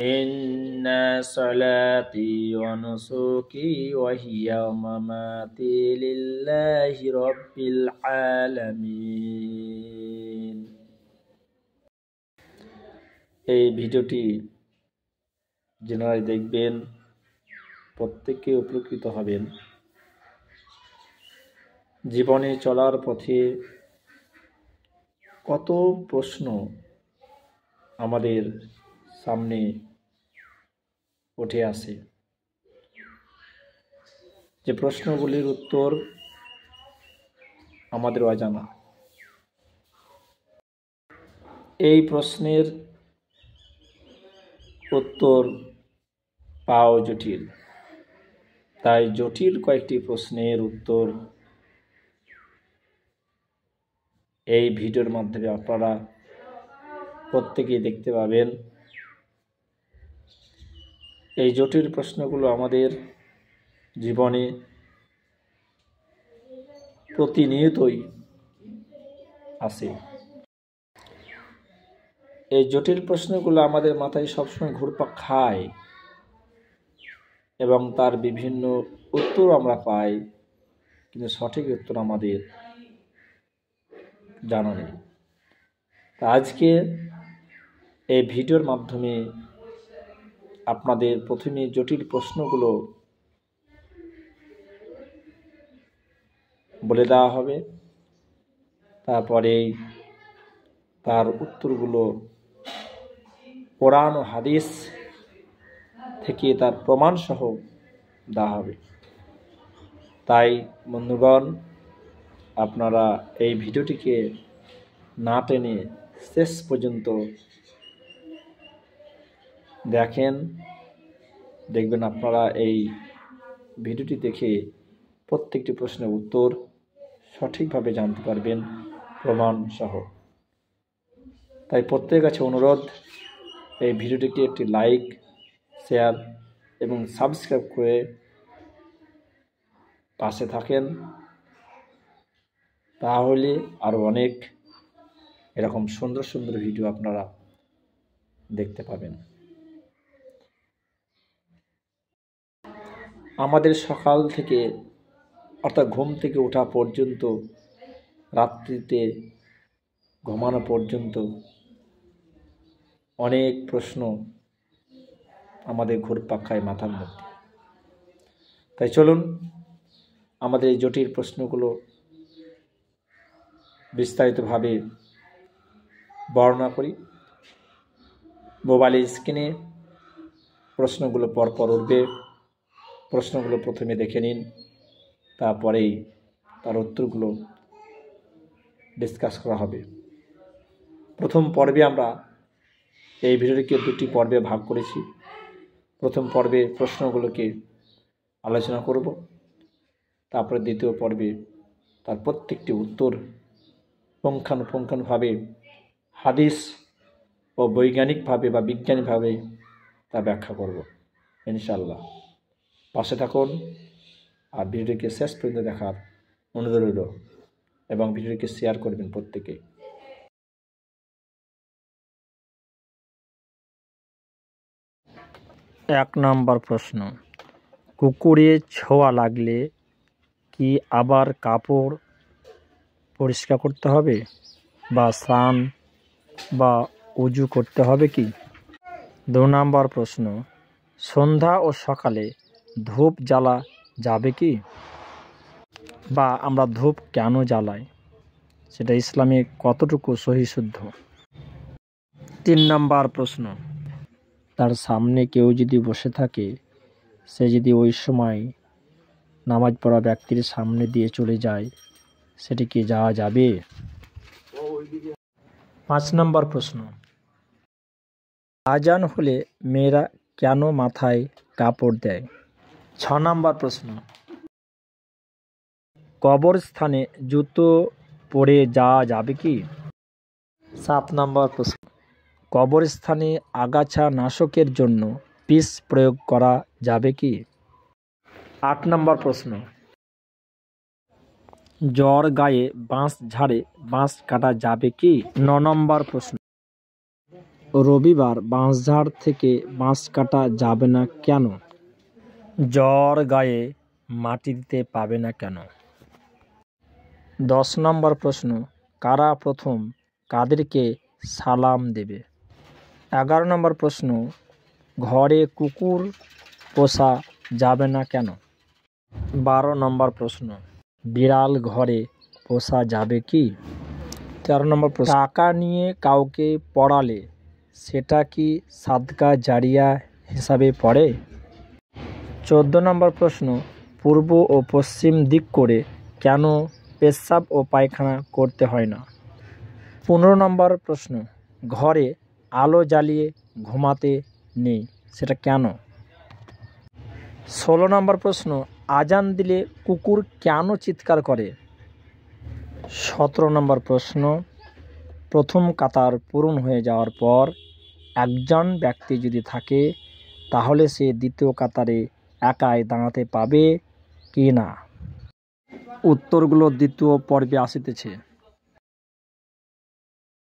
ইন্না সালাতি ওয়া নুসুকি ওয়া হিয়া মামাতি লিল্লাহি রাব্বিল আলামিন। এই ভিডিওটি যারা দেখবেন প্রত্যেকে উপকৃত হবেন। জীবনে চলার পথে কত প্রশ্ন আমাদের সামনে উঠে আসে, যে প্রশ্নগুলির উত্তর আমাদের অজানা। এই প্রশ্নের উত্তর পাওয়া জটিল, তাই জটিল কয়েকটি প্রশ্নের উত্তর এই ভিডিওর মাধ্যমে আপনারা প্রত্যেকেই দেখতে পাবেন। এই জটিল প্রশ্নগুলো আমাদের জীবনে প্রতিনিয়তই আসে। এই জটিল প্রশ্নগুলো আমাদের মাথায় সবসময় ঘুরপাক খায় এবং তার বিভিন্ন উত্তর আমরা পাই, কিন্তু সঠিক উত্তর আমাদের জানা নেই। আজকে এই ভিডিওর মাধ্যমে আপনাদের প্রথমে জটিল প্রশ্নগুলো বলে দেওয়া হবে, তারপরে তার উত্তরগুলো কোরআন ও হাদিস থেকে তার প্রমাণ সহ দেওয়া হবে। তাই বন্ধুগণ, আপনারা এই ভিডিওটিকে না টেনে শেষ পর্যন্ত দেখবেন আপনারা এই ভিডিওটি দেখে প্রত্যেকটি প্রশ্নের উত্তর সঠিকভাবে জানতে পারবেন প্রমাণ সহ। তাই প্রত্যেকের কাছে অনুরোধ, এই ভিডিওটিকে একটি লাইক, শেয়ার এবং সাবস্ক্রাইব করে পাশে থাকেন, তাহলে আরও অনেক এরকম সুন্দর সুন্দর ভিডিও আপনারা দেখতে পাবেন। আমাদের সকাল থেকে অর্থাৎ ঘুম থেকে ওঠা পর্যন্ত, রাত্রিতে ঘুমানো পর্যন্ত অনেক প্রশ্ন আমাদের ঘুরপাক খায় মাথার মধ্যে। তাই চলুন আমাদের এই জটিল প্রশ্নগুলো বিস্তারিতভাবে বর্ণনা করি। মোবাইলের স্ক্রিনে প্রশ্নগুলো পরপর উঠবে, প্রশ্নগুলো প্রথমে দেখে নিন, তারপরেই তার উত্তরগুলো ডিসকাস করা হবে। প্রথম পর্বে আমরা এই ভিডিওটিকে দুটি পর্বে ভাগ করেছি। প্রথম পর্বে প্রশ্নগুলোকে আলোচনা করব, তারপরে দ্বিতীয় পর্বে তার প্রত্যেকটি উত্তর পুঙ্খানুপুঙ্খানুভাবে হাদিস ও বৈজ্ঞানিকভাবে বা বিজ্ঞানিকভাবে তা ব্যাখ্যা করব ইনশাআল্লাহ। পাশে থাকুন আর ভিডিওটিকে শেষ পর্যন্ত দেখার অনুরোধ রইল এবং ভিডিওটিকে শেয়ার করবেন প্রত্যেকে। এক নম্বর প্রশ্ন, কুকুরে ছোঁয়া লাগলে কি আবার কাপড় পরিষ্কার করতে হবে বা স্নান বা উজু করতে হবে কি? 2 নম্বর প্রশ্ন, সন্ধ্যা ও সকালে ধূপ জ্বালা যাবে কি, বা আমরা ধূপ কেন জ্বালাই, সেটা ইসলামে কতটুকু সহিশুদ্ধ? 3 নম্বর প্রশ্ন, তার সামনে কেউ যদি বসে থাকে, সে যদি ওই সময় নামাজ পড়া ব্যক্তির সামনে দিয়ে চলে যায়, সেটি কি যাওয়া যাবে? 5 নম্বর প্রশ্ন, আজান হলে মেয়েরা কেন মাথায় কাপড় দেয়? 6 নম্বর প্রশ্ন, কবরস্থানে জুতো পরে যাওয়া যাবে কি? 7 নম্বর প্রশ্ন, কবরস্থানে আগাছা নাশকের জন্য বিষ প্রয়োগ করা যাবে কি? 8 নম্বর প্রশ্ন, জ্বর গায়ে বাঁশ ঝাড়ে বাঁশ কাটা যাবে কি? 9 নম্বর প্রশ্ন, রবিবার বাঁশঝাড় থেকে বাঁশ কাটা যাবে না কেন? জ্বর গায়ে মাটি দিতে পাবে না কেন? 10 নম্বর প্রশ্ন, কারা প্রথম কাদেরকে সালাম দেবে? 11 নম্বর প্রশ্ন, ঘরে কুকুর পোষা যাবে না কেন? 12 নম্বর প্রশ্ন, বিড়াল ঘরে পোষা যাবে কি? 13 নম্বর প্রশ্ন, টাকা নিয়ে কাউকে পড়ালে সেটা কি সাদকা জারিয়া হিসাবে পড়ে? 14 নম্বর প্রশ্ন, পূর্ব ও পশ্চিম দিক করে কেন পেশাব ও পায়খানা করতে হয় না? 15 নম্বর প্রশ্ন, ঘরে আলো জ্বালিয়ে ঘুমাতে নেই, সেটা কেন? 16 নম্বর প্রশ্ন, আজান দিলে কুকুর কেন চিৎকার করে? 17 নম্বর প্রশ্ন, প্রথম কাতার পূরণ হয়ে যাওয়ার পর একজন ব্যক্তি যদি থাকে তাহলে সে দ্বিতীয় কাতারে একাই দাঁড়াতে পাবে কি না? উত্তরগুলো দ্বিতীয় পর্বে আসিতেছে।